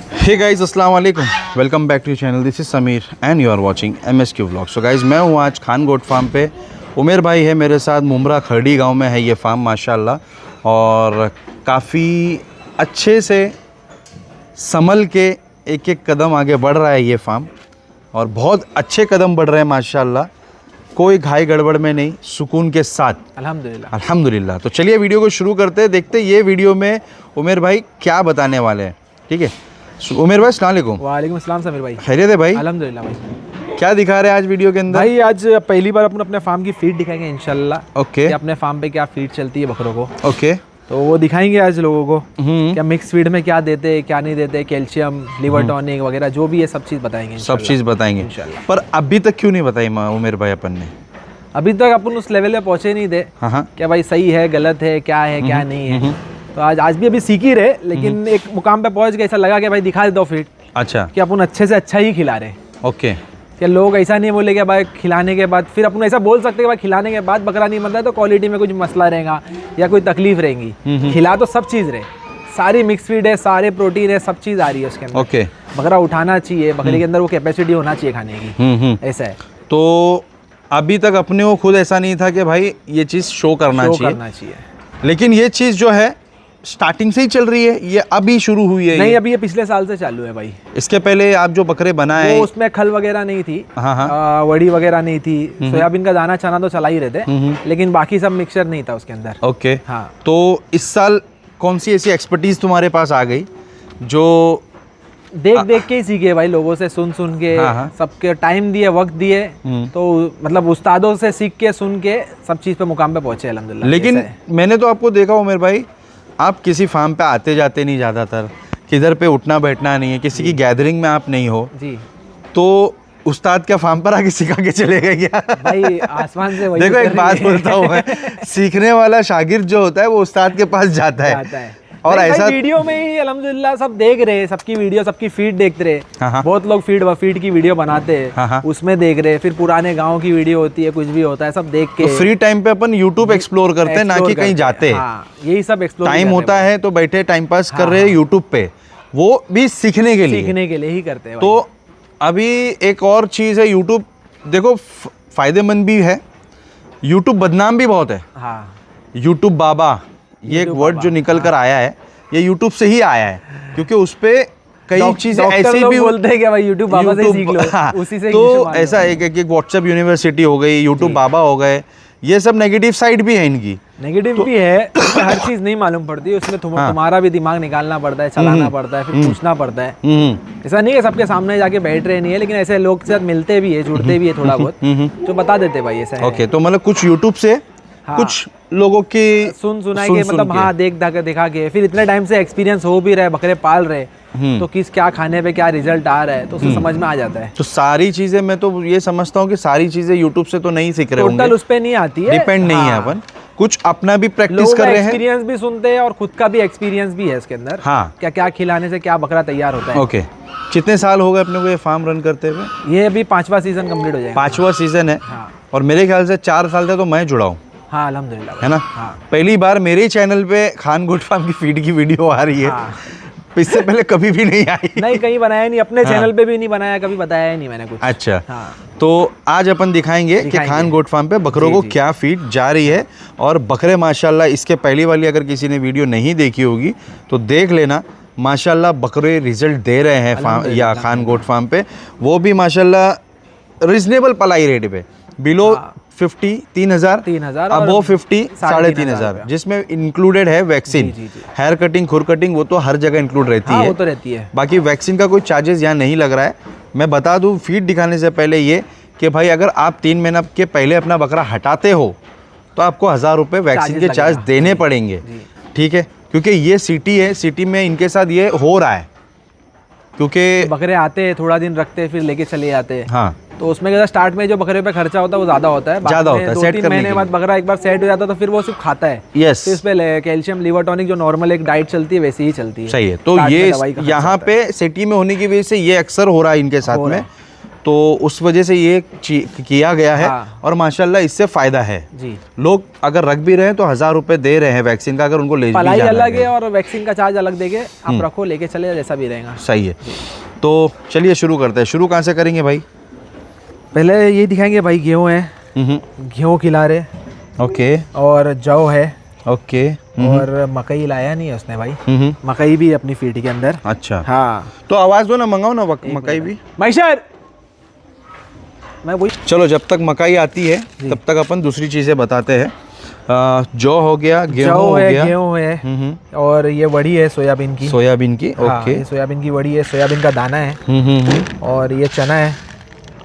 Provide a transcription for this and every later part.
हे guys अस्सलाम वालेकुम, welcome back to channel. This is Sameer and you are watching MSQ vlog. So guys मैं हूँ आज खान गोट फार्म पे। उमेर भाई है मेरे साथ। मुमरा खरडी गांव में है ये फार्म माशाल्लाह, और काफ़ी अच्छे से संभल के एक एक कदम आगे बढ़ रहा है ये फार्म, और बहुत अच्छे कदम बढ़ रहे हैं माशाल्लाह। कोई घाई गड़बड़ में नहीं, सुकून के साथ अल्हम्दुलिल्लाह अल्हम्दुलिल्लाह। तो चलिए वीडियो को शुरू करते हैं, देखते हैं ये वीडियो में उमेर भाई क्या बताने वाले हैं। ठीक है उमेर भाई, अस्सलाम वालेकुम। वालेकुम अस्सलाम समीर भाई। खैरियत है भाई? अल्हम्दुलिल्लाह भाई। क्या दिखा रहे हैं आज वीडियो के अंदर? भाई आज पहली बार अपन अपने फार्म की फीड दिखाएंगे इंशाल्लाह। ओके। कि अपने फार्म पे क्या फीड चलती है बकरों को। ओके। तो वो दिखाएंगे आज लोगों को। क्या मिक्स फीड में क्या देते हैं, क्या नहीं देते, कैल्शियम, लिवर टॉनिक वगैरह जो भी है सब चीज़ बताएंगे। सब चीज़ बताएंगे इंशाल्लाह। पर अभी तक क्यों नहीं बताई उमेर भाई अपन ने? अभी तक अपन उस लेवल पे पहुंचे नहीं थे। हाँ। क्या भाई सही है, गलत है, क्या है, क्या नहीं है। तो आज भी अभी सीख ही रहे, लेकिन एक मुकाम पे पहुंच गए, ऐसा लगा कि भाई दिखा दो फीड। अच्छा। कि अपन अच्छे से अच्छा ही खिला रहे। ओके। कि लोग ऐसा नहीं बोले कि भाई खिलाने के बाद, फिर अपन ऐसा बोल सकते हैं कि भाई खिलाने के बाद बकरा नहीं बनता है तो क्वालिटी में कुछ मसला रहेगा या कोई तकलीफ रहेगी। खिला तो सब चीज़ रहे, सारी मिक्स फीड है, सारे प्रोटीन है, सब चीज़ आ रही है उसके अंदर। ओके। बकरा उठाना चाहिए, बकरे के अंदर वो कैपेसिटी होना चाहिए खाने की। ऐसा है। तो अभी तक अपने को खुद ऐसा नहीं था कि भाई ये चीज़ शो करना चाहिए, लेकिन ये चीज़ जो है स्टार्टिंग से ही चल रही है, ये अभी शुरू हुई है? नहीं, अभी ये पिछले साल से चालू है भाई। इसके पहले आप जो बकरे बनाए उसमें खल वगैरह नहीं थी। हाँ। वड़ी वगैरह नहीं थी, सोयाबीन का दाना चना तो चला ही रहते, लेकिन बाकी सब मिक्सचर नहीं था उसके अंदर। ओके। हाँ। तो इस साल कौन सी ऐसी एक्सपर्टीज तुम्हारे पास आ गई जो देख के ही सीखे भाई, लोगों से सुन के। हाँ। सबके टाइम दिए, वक्त दिए, तो मतलब उस्तादों से सीख के सुन के सब चीज़ पे मुकाम पे पहुंचे अल्हम्दुलिल्लाह। लेकिन मैंने तो आपको देखा उमेर भाई, आप किसी फार्म पे आते जाते नहीं, ज़्यादातर किधर पे उठना बैठना नहीं है, किसी की गैदरिंग में आप नहीं हो जी। तो उस्ताद क्या फार्म पर आके सिखा के चले गए क्या? भाई आसमान से वही। देखो एक बात बोलता हूँ मैं, सीखने वाला शागिर्द जो होता है वो उस्ताद के पास जाता है। और ऐसा वीडियो में ही अल्हम्दुलिल्लाह सब देख रहे, सबकी वीडियो, सबकी फीड देखते रहे। हाँ। बहुत लोग फीड की वीडियो बनाते हैं। हाँ। उसमें देख रहे, फिर पुराने गांव की वीडियो होती है, कुछ भी होता है, सब देख के। तो फ्री टाइम पे अपन यूट्यूब एक्सप्लोर करते हैं, ना कि कहीं जाते हैं। हाँ, यही सब एक्सप्लोर टाइम होता है तो बैठे टाइम पास कर रहे हैं यूट्यूब पे, वो भी सीखने के लिए ही करते हैं। तो अभी एक और चीज़ है, यूट्यूब देखो फायदेमंद भी है, यूट्यूब बदनाम भी बहुत है। हाँ। यूट्यूब बाबा, ये एक वर्ड जो निकल कर आया है, ये यूट्यूब से ही आया है, क्योंकि उस पे कई चीजें ऐसी भी बोलते हैं कि भाई यूट्यूब बाबा से सीख लो। हाँ, उसी से तो ऐसा एक व्हाट्सएप यूनिवर्सिटी हो गई, यूट्यूब बाबा हो गए, ये सब नेगेटिव साइड भी है इनकी। नेगेटिव भी है, हर चीज नहीं मालूम पड़ती है उसमें। तुम्हारा भी दिमाग निकालना पड़ता है, चलाना पड़ता है, फिर पूछना पड़ता है। ऐसा नहीं है सबके सामने जाके बैठ रहे नहीं है, लेकिन ऐसे लोग के साथ मिलते भी है, जुड़ते भी है थोड़ा बहुत, जो बता देते भाई ऐसा है। ओके। तो मतलब कुछ यूट्यूब से कुछ लोगों की सुना के, मतलब हाँ दिखा के, फिर इतने टाइम से एक्सपीरियंस हो भी रहा है, बकरे पाल रहे, तो किस क्या खाने पे क्या रिजल्ट आ रहा है, तो उससे समझ में आ जाता है। तो सारी चीजें मैं तो ये समझता हूँ कि सारी चीजें यूट्यूब से तो नहीं सीख रहे होंगे, टोटल उस पे नहीं आती है, डिपेंड नहीं है अपन, कुछ अपना भी प्रैक्टिस कर रहे हैं, एक्सपीरियंस भी सुनते हैं और खुद का भी एक्सपीरियंस भी है इसके अंदर। हाँ। क्या क्या खिलाने से क्या बकरा तैयार होता है। ओके। कितने साल हो गए अपने को ये फार्म रन करते हुए? ये अभी 5वां सीजन कंप्लीट हो जाएगा। 5वां सीजन है। हाँ। और मेरे ख्याल से 4 साल से तो मैं जुड़ा हूँ। हाँ अल्हम्दुलिल्लाह, है ना। हाँ। पहली बार मेरे चैनल पे खान गोट फार्म की फीड की वीडियो आ रही है। हाँ। इससे पहले कभी भी नहीं आई। नहीं, कहीं बनाया नहीं, अपने चैनल पे भी नहीं बनाया, कभी बताया ही नहीं मैंने कुछ। अच्छा। हाँ। तो आज अपन दिखाएंगे कि खान गोट फार्म पे बकरों को क्या फीड जा रही है, और बकरे माशाल्लाह इसके पहली वाली अगर किसी ने वीडियो नहीं देखी होगी तो देख लेना, माशाल्लाह बकरे रिजल्ट दे रहे हैं फार्म या खान गोट फार्म पे, वो भी माशाल्लाह रिजनेबल पलाई रेट पे, बिलो 50 3,000 अबो 50 3,500, जिसमें इंक्लूडेड है वैक्सीन। हेयर कटिंग, खुर कटिंग वो तो हर जगह इंक्लूड रहती है, वो तो रहती है। बाकी वैक्सीन का कोई चार्जेस यहाँ नहीं लग रहा है। मैं बता दूँ फीड दिखाने से पहले ये कि भाई अगर आप 3 महीना के पहले अपना बकरा हटाते हो तो आपको 1,000 रुपये वैक्सीन के चार्ज देने पड़ेंगे। ठीक है, क्योंकि ये सिटी है, सिटी में इनके साथ ये हो रहा है, क्योंकि बकरे आते हैं, थोड़ा दिन रखते हैं, फिर लेके चले जाते हैं। हाँ। तो उसमें क्या स्टार्ट में जो बकरे पे खर्चा होता है वो ज़्यादा होता है, 2-3 महीने बाद बकरा एक बार सेट हो जाता है तो फिर वो सिर्फ खाता है। यस। इस पे कैल्शियम, लिवर टॉनिक जो नॉर्मल एक डाइट चलती है वैसी ही चलती है। सही है। तो ये यहाँ पे सिटी में होने की वजह से ये अक्सर हो रहा है इनके साथ में। तो उस वजह से ये किया गया है। हाँ। और माशाल्लाह इससे फ़ायदा है। जी, लोग अगर रख भी रहे हैं तो 1000 रुपये दे रहे हैं वैक्सीन का, अगर उनको ले भी पलाई जाना अलग है और वैक्सीन का चार्ज अलग देके आप रखो, लेके चले, जैसा भी रहेगा। सही है। तो चलिए शुरू करते हैं। शुरू कहाँ से करेंगे भाई? पहले ये दिखाएंगे भाई, गेहूँ है, गेहूँ खिला रहे, ओके और जौ है, ओके। और मकई लाया नहीं है उसने भाई, मकई भी अपनी फीड के अंदर। अच्छा, हाँ, तो आवाज़ दो ना, मंगाओ ना मकई भी। मैशर मैं वही। चलो, जब तक मकई आती है तब तक अपन दूसरी चीज़ें बताते हैं। जौ हो गया, गेहूँ हो है, गया, गेहूँ है, और ये वड़ी है सोयाबीन की। सोयाबीन की, हाँ, ओके। ये सोयाबीन की वड़ी है, सोयाबीन का दाना है, और ये चना है।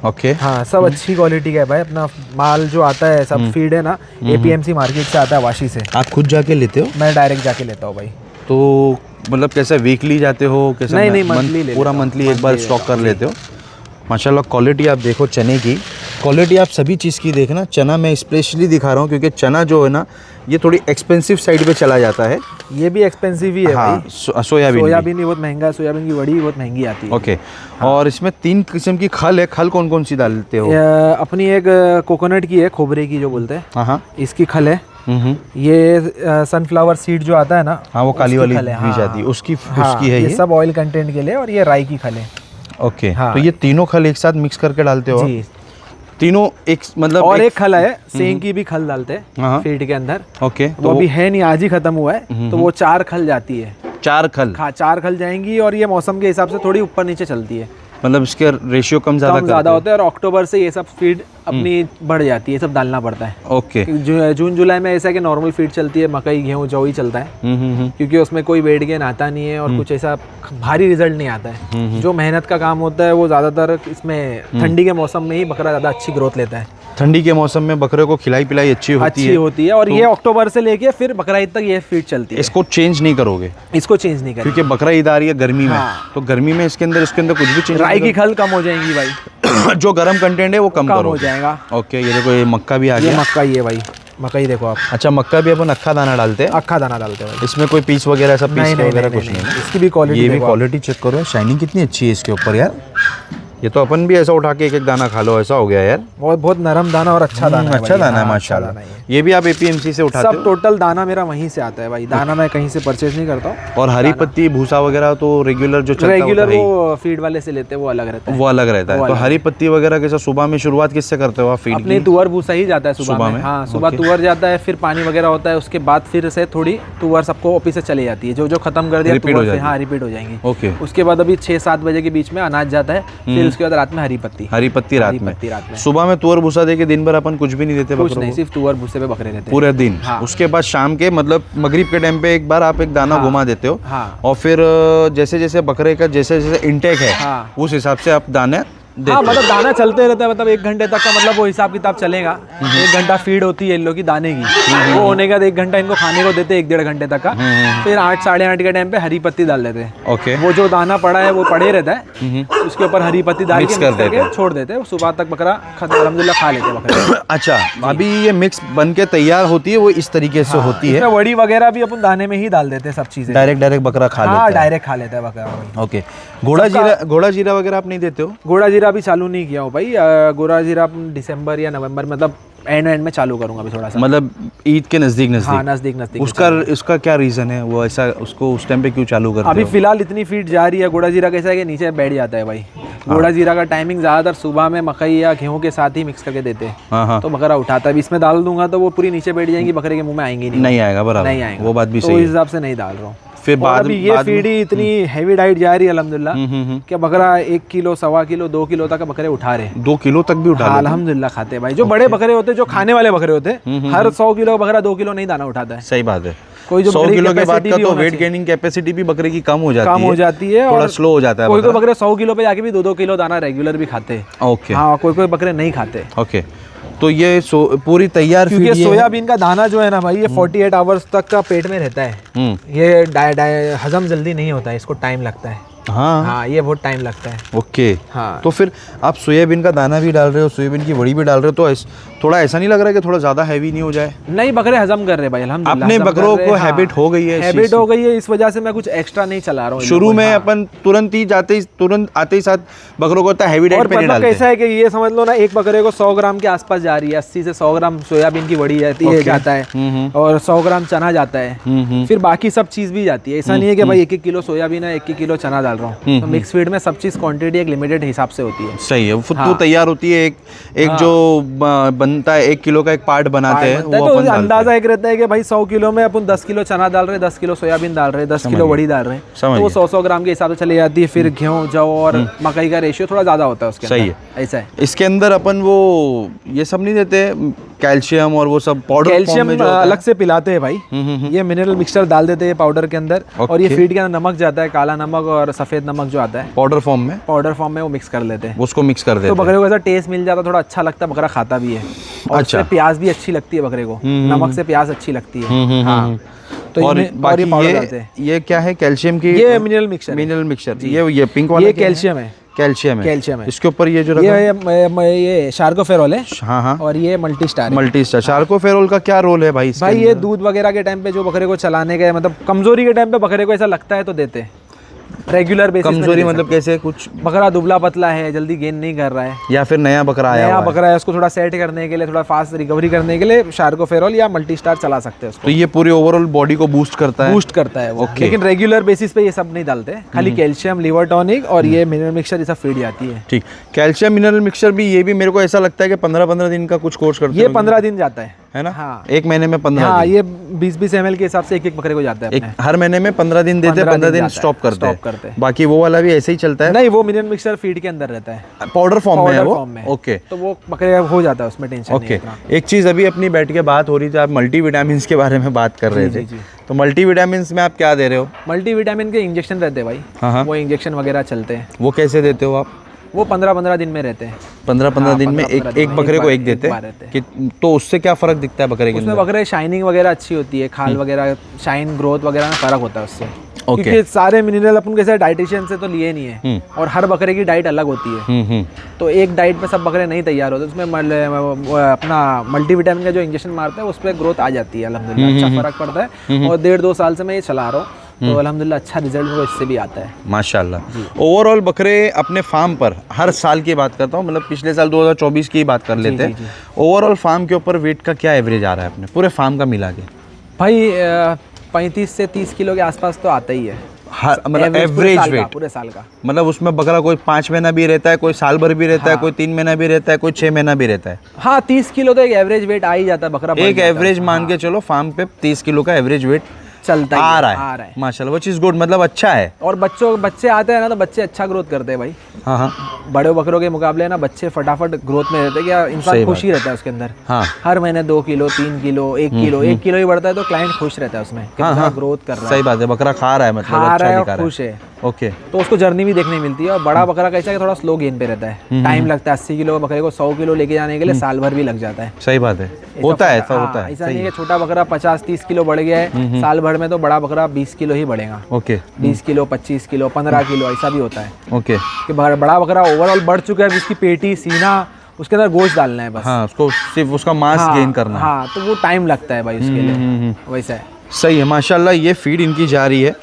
ओके। हाँ, सब अच्छी क्वालिटी का है भाई। अपना माल जो आता है सब फीड है ना, APMC मार्केट से आता है, वाशी से। आप खुद जाके लेते हो? मैं डायरेक्ट जाके लेता हूँ भाई। तो मतलब कैसे, वीकली जाते हो कैसे? नहीं, मंथली ले पूरा लेता हूँ, मंथली एक बार monthly स्टॉक लेता कर लेते हो। माशाल्लाह क्वालिटी आप देखो, चने की क्वालिटी आप सभी चीज़ की देखना। चना मैं स्पेशली दिखा रहा हूँ क्योंकि चना जो है ना, ये थोड़ी एक्सपेंसिव साइड पे चला जाता है। ये भी एक्सपेंसिव ही है हाँ, भाई। सोयाबीन भी बहुत महंगा है, सोयाबीन की वड़ी भी बहुत महंगी आती है। ओके। और इसमें 3 किस्म की खल है। खल कौन कौन सी डालते हो? अपनी एक कोकोनट की है, खोबरे की जो बोलते हैं, हाँ, इसकी खल है। ये सनफ्लावर सीड जो आता है ना, हाँ, वो काली वाली खल है, बीज हाँ। आती है, उसकी हाँ, है ये सब ऑयल कंटेंट के लिए, और ये राई की खल है। ओके। हाँ। तो ये तीनों खल एक साथ मिक्स करके डालते हो? जी। तीनों एक मतलब और एक खल है, सेंग की भी खल डालते हैं फीड के अंदर। ओके। वो भी है नहीं, आज ही खत्म हुआ है, तो वो 4 खल जाती है। 4 खल? हाँ, 4 खल जाएंगी, और ये मौसम के हिसाब से थोड़ी ऊपर नीचे चलती है। मतलब इसके रेशियो कम ज़्यादा होता है, और अक्टूबर से ये सब फीड अपनी बढ़ जाती है, सब डालना पड़ता है। ओके। जून जुलाई में ऐसा है कि नॉर्मल फीड चलती है, मकई गेहूँ जौ ही चलता है, क्योंकि उसमें कोई वेट गेन आता नहीं है, और कुछ ऐसा भारी रिजल्ट नहीं आता है। जो मेहनत का काम होता है वो ज़्यादातर इसमें ठंडी के मौसम में ही बकरा ज़्यादा अच्छी ग्रोथ लेता है। ठंडी के मौसम में बकरे को खिलाई पिलाई अच्छी होती है, और ये अक्टूबर से लेके फिर बकरा ईद तक ये फीड चलती है। इसको चेंज नहीं करोगे? इसको चेंज नहीं करेंगे, क्योंकि बकरा ईद आ रही है गर्मी में, तो गर्मी में इसके अंदर कुछ भी चेंज। राई की खल कम हो जाएंगी भाई। जो गर्म कंटेंट है वो कम हो जाएगा। ओके। ये देखो, ये मक्का भी आ गया। ये मक्का ही है भाई, मकई देखो आप। अच्छा, मक्का भी अपन अक्खा दाना डालते हैं? अक्खा दाना डालते हैं। इसमें कोई पीस वगैरह, सब पीस वगैरह कुछ नहीं है? इसकी भी क्वालिटी, ये भी क्वालिटी चेक करो, शाइनिंग कितनी अच्छी है इसके ऊपर यार। ये तो अपन भी ऐसा उठा के एक दाना खा लो, ऐसा हो गया यार। बहुत नरम दाना और अच्छा दाना है। अच्छा दाना है माशाल्लाह। ये भी आप APMC से उठाते हो? सब टोटल दाना मेरा वहीं से आता है भाई, दाना मैं कहीं से परचेज नहीं करता हूँ। और हरी पत्ती भूसा वगैरह तो रेगुलर जो चलता रेगुलर वो फीड वाले से लेते हैं, वो अलग रहता है। वो अलग रहता है। तो हरी पत्ती वगैरह कैसे सुबह में शुरुआत किससे करते हो आप फीड की? अपने तुअर भूसा ही जाता है सुबह में। हाँ, सुबह तुअर जाता है, फिर पानी वगैरह होता है, उसके बाद फिर से थोड़ी तुअर सबको ऑफिस से चली जाती है, जो खत्म कर दिया रिपीट हो जाएंगी। ओके। उसके बाद अभी 6-7 बजे के बीच में अनाज जाता है, फिर उसके बाद रात में हरी पत्ती रात में। सुबह में तुअर भूसा देके दिन भर अपन कुछ भी नहीं देते? कुछ नहीं, सिर्फ तुअर भूसे पे बकरे रहते हैं पूरे दिन। हाँ। उसके बाद शाम के मतलब मगरिब के टाइम पे एक बार आप एक दाना घुमा देते हो। हाँ। और फिर जैसे जैसे बकरे का जैसे जैसे इंटेक है, हाँ। उस हिसाब से आप दाने हाँ, मतलब दाना चलते रहता है, मतलब 1 घंटे तक का मतलब वो हिसाब किताब चलेगा। 1 घंटा फीड होती है इन लोग की दाने की, वो होने के बाद 1 घंटा इनको खाने को देते हैं, 1-1.5 घंटे तक का। फिर 8 साढ़े 8 के टाइम पे हरी पत्ती डाल देते हैं। ओके। वो जो दाना पड़ा है वो पड़े रहता है, उसके ऊपर हरी पत्ती डाल के मिक्स करके छोड़ देते हैं, सुबह तक बकरा अल्हम्दुलिल्लाह खा लेते हैं बकरा। अच्छा, अभी ये मिक्स बन के तैयार होती है, वो इस तरीके से होती है। वड़ी वगैरह भी अपन दाने में ही डाल देते हैं, सब चीजें डायरेक्ट बकरा खा लेता है। डायरेक्ट खा लेता है बकरा। ओके। घोड़ा जीरा वगैरह आप नहीं देते हो? घोड़ा जीरा अभी चालू नहीं किया हूँ भाई, घोड़ा जीरा दिसंबर या नवंबर मतलब एंड में चालू करूंगा अभी थोड़ा सा, मतलब ईद के नजदीक। हाँ, नजदीक। उसका क्या रीजन है, वो ऐसा उसको उस टाइम पे क्यों चालू करते हो? अभी फिलहाल इतनी फीड जा रही है। घोड़ा जीरा कैसा है कि नीचे बैठ जाता है भाई। घोड़ा जीरा का टाइमिंग ज्यादातर सुबह में मकई या गेहूं के साथ ही मिक्स करके देते हैं, तो बकरा उठाता है। इसमें डाल दूंगा तो वो पूरी नीचे बैठ जाएंगी, बकरे के मुंह में आएंगी नहीं आएगा, बराबर नहीं आएगा, वो बात भी सही है। उस हिसाब से नहीं डाल रहा हूँ। फिर बाद में ये फीड ही इतनी हैवी डाइट जा रही है अल्हम्दुलिल्लाह, कि बकरा 1 किलो 1.25 किलो 2 किलो तक बकरे उठा रहे। 2 किलो तक भी उठा रहे? अल्हम्दुलिल्लाह खाते हैं भाई। जो बड़े बकरे होते हैं, जो खाने वाले बकरे होते हैं, हर 100 किलो का बकरा 2 किलो नहीं दाना उठाता है। सही बात है। कोई जो 100 किलो के बाद का तो वेट गेनिंग कैपेसिटी भी बकरे की कम हो जाती है, थोड़ा स्लो हो जाता है। कोई बकरे 100 किलो पे जाके भी 2-2 किलो दाना रेगुलर भी खाते हैं। ओके। हाँ, कोई बकरे नहीं खाते। ओके। तो ये पूरी तैयार, क्योंकि सोयाबीन का दाना जो है ना भाई, ये 48 आवर्स तक का पेट में रहता है। ये हजम जल्दी नहीं होता है, इसको टाइम लगता है। हाँ हाँ ये बहुत टाइम लगता है। ओके। हाँ तो फिर आप सोयाबीन का दाना भी डाल रहे हो, सोयाबीन की वड़ी भी डाल रहे हो, तो थोड़ा ऐसा नहीं लग रहा है कि थोड़ा ज़्यादा हैवी नहीं हो जाए? नहीं, बकरे हजम कर रहे हैं भाई, अल्हम्दुलिल्लाह अपने हजम कर बकरों रहे को हैं, हाँ। हैबिट हो गई है इस चीज़ हैबिट की। हो गई है, इस वजह से मैं कुछ एक्स्ट्रा नहीं चला रहा हूँ। शुरू में अपन तुरंत आते ही साथ बकरों को हैवी और डाइट पे नहीं मतलब डालते। कैसा है कि ये समझ लो ना, एक बकरे को 100 ग्राम के आसपास जा रही है, 80 से 100 ग्राम सोयाबीन की वड़ी जाती है, जाता है, और 100 ग्राम चना जाता है, फिर बाकी सब चीज़ भी जाती है। ऐसा नहीं है कि भाई 1-1 किलो सोयाबीन है, 1 किलो चना डाल रहा हूँ। तो मिक्स फीड में सब चीज़ क्वांटिटी एक लिमिटेड हिसाब से होती है। सही है, खुद तो हाँ। तैयार होती है। एक जो बनता है 1 किलो का एक पार्ट बनाते हैं, वो तो अपन डालते अंदाजा एक रहता है कि भाई 100 किलो में अपन 10 किलो चना डाल रहे हैं, 10 किलो सोयाबीन डाल रहे हैं, 10 किलो वड़ी डाल रहे हैं, समझ तो वो 100 ग्राम के हिसाब से चली जाती है। फिर गेहूँ, जौ और मकई का रेशियो थोड़ा ज़्यादा होता है उसके सही अंदर। ऐसा है। इसके अंदर अपन वो ये सब नहीं देते, कैल्शियम और वो सब पाउडर कैल्शियम अलग से पिलाते हैं भाई। ये मिनरल मिक्सचर डाल देते हैं पाउडर के अंदर, और ये फीड के अंदर नमक जाता है, काला नमक और सफ़ेद नमक जो आता है पाउडर फॉर्म में, पाउडर फॉर्म में वो मिक्स कर लेते हैं। उसको मिक्स कर देते तो हैं। बकरे को ऐसा टेस्ट मिल जाता है, थोड़ा अच्छा लगता है, बकरा खाता भी है। और अच्छा। प्याज भी अच्छी लगती है बकरे को, नमक से प्याज अच्छी लगती है। हाँ तो और बाकी पाउडर डालते हैं। ये क्या है? कैल्शियम की, ये मिनरल मिक्सचर, मिनरल मिक्सचर। ये पिंक वाला ये क्या है? कैल्शियम है। कैल्शियम है। इसके ऊपर ये जो रखा ये शार्कोफेरोल है। हाँ और ये मल्टी स्टार है। Multi star. शार्कोफेरोल का क्या रोल है भाई इसके भाई ये अंदर? दूध वगैरह के टाइम पे जो बकरे को चलाने के, मतलब कमजोरी के टाइम पे बकरे को ऐसा लगता है तो देते हैं। रेगुलर बेसिस कमजोरी मतलब कैसे? कुछ बकरा दुबला पतला है, जल्दी गेन नहीं कर रहा है, या फिर नया बकरा आया नया हुआ है? बकरा है, उसको थोड़ा सेट करने के लिए, थोड़ा फास्ट रिकवरी करने के लिए शार्कोफेरोल या मल्टी स्टार चला सकते हैं उसको। तो ये पूरी ओवरऑल बॉडी को बूस्ट करता है? बूस्ट करता है वो। लेकिन रेगुलर बेसिस पे ये सब नहीं डालते, खाली कैल्शियम, लिवर टॉनिक और ये मिनरल मिक्सचर, ये सब फीड आती है। ठीक। कैल्शियम मिनरल मिक्सचर भी, ये भी मेरे को ऐसा लगता है कि 15-15 दिन का कुछ कोर्स करते ये हैं? 15 दिन जाता है ना? हाँ। 1 महीने में 15 हाँ, दिन। ये 20-20 ml के हिसाब से एक बकरे को जाता है अपने। हर महीने में 15 दिन देते, 15 दिन जाता है, स्टॉप करते करते हैं। बाकी वो वाला भी ऐसे ही चलता है? नहीं, वो मिनरल मिक्सचर फीड के अंदर रहता है, पाउडर फॉर्म में है वो? फॉर्म में। ओके। तो वो बकरे हो जाता है, उसमें टेंशन नहीं ओके। है इतना। एक चीज़ अभी अपनी बैठ के बात हो रही थी, आप मल्टी विटामिन के बारे में बात कर रहे थे। जी। तो मल्टी विटामिन में आप क्या दे रहे हो? मल्टी विटामिन के इंजेक्शन रहते हैं भाई। हाँ। वो इंजेक्शन वगैरह चलते हैं। वो कैसे देते हो आप? वो 15-15 दिन में रहते हैं। 15-15 दिन में 15-15 एक बकरे को एक देते बार हैं रहते कि, तो उससे क्या फ़र्क दिखता है बकरे के उसमें अंदर? बकरे शाइनिंग वगैरह अच्छी होती है, खाल वगैरह, शाइन, ग्रोथ वगैरह में फ़र्क होता है उससे। ओके। क्योंकि सारे मिनरल अपन कैसे डाइटिशियन से तो लिए नहीं है, और हर बकरे की डाइट अलग होती है। तो एक डाइट पे सब बकरे नहीं तैयार होते, उसमें अपना मल्टीविटामिन का जो इंजेक्शन मारते हैं उस पर ग्रोथ आ जाती है, अल्हम्दुलिल्लाह अच्छा फ़र्क पड़ता है। और 1.5-2 साल से मैं ये चला रहा हूँ, तो अल्हम्दुलिल्लाह अच्छा रिजल्ट मेरे को इससे भी आता है माशाल्लाह। ओवरऑल बकरे अपने फार्म पर, हर साल की बात करता हूँ, मतलब पिछले साल 2024 की बात कर लेते हैं, ओवरऑल फार्म के ऊपर वेट का क्या एवरेज आ रहा है अपने पूरे फार्म का मिला के? भाई 35 से 30 किलो के आसपास तो आता ही है, मतलब एवरेज वेट पूरे साल का। मतलब उसमें बकरा कोई 5 महीना भी रहता है, कोई साल भर भी रहता है, कोई 3 महीना भी रहता है, कोई 6 महीना भी रहता है। हाँ, 30 किलो तो एक एवरेज वेट आ ही जाता है बकरा। एक एवरेज मान के चलो, फार्म पे 30 किलो का एवरेज वेट चलता आ रहा है माशाल्लाह, विच इज गुड, मतलब अच्छा है। और बच्चे आते हैं ना, तो बच्चे अच्छा ग्रोथ करते हैं भाई। हाँ। बड़े बकरों के मुकाबले ना बच्चे फटाफट ग्रोथ में रहते हैं, क्या इंसान खुश ही रहता है उसके अंदर। हाँ। हर महीने 2 किलो, 3 किलो, 1 किलो ही बढ़ता है तो क्लाइंट खुश रहता है उसमें कि बकरा ग्रोथ कर रहा है। सही बात है, बकरा खा रहा है, मतलब खा अच्छा रहा है दिखा और रहा खुश है। ओके। तो उसको जर्नी भी देखने मिलती है। और बड़ा बकरा कैसा है कि थोड़ा स्लो गेन पे रहता है, टाइम लगता है। 80 किलो के बकरे को 100 किलो लेके जाने के लिए साल भर भी लग जाता है। सही बात है, होता है, ऐसा होता है। ऐसा नहीं है छोटा बकरा 50-30 किलो बढ़ गया है साल भर में, तो बड़ा बकरा 20 किलो ही बढ़ेगा। ओके। 20 किलो, 25 किलो, 15 किलो, ऐसा भी होता है। ओके। कि बड़ा बकरा ओवरऑल बढ़ चुका है, जिसकी पेटी, सीना, उसके अंदर गोश्त डालना है बस। हाँ, उसको सिर्फ उसका मांस गेन करना है। हाँ, तो वो टाइम लगता है भाई उसके लिए, वैसा है। सही है माशाल्लाह। ये फीड इनकी जा रही है,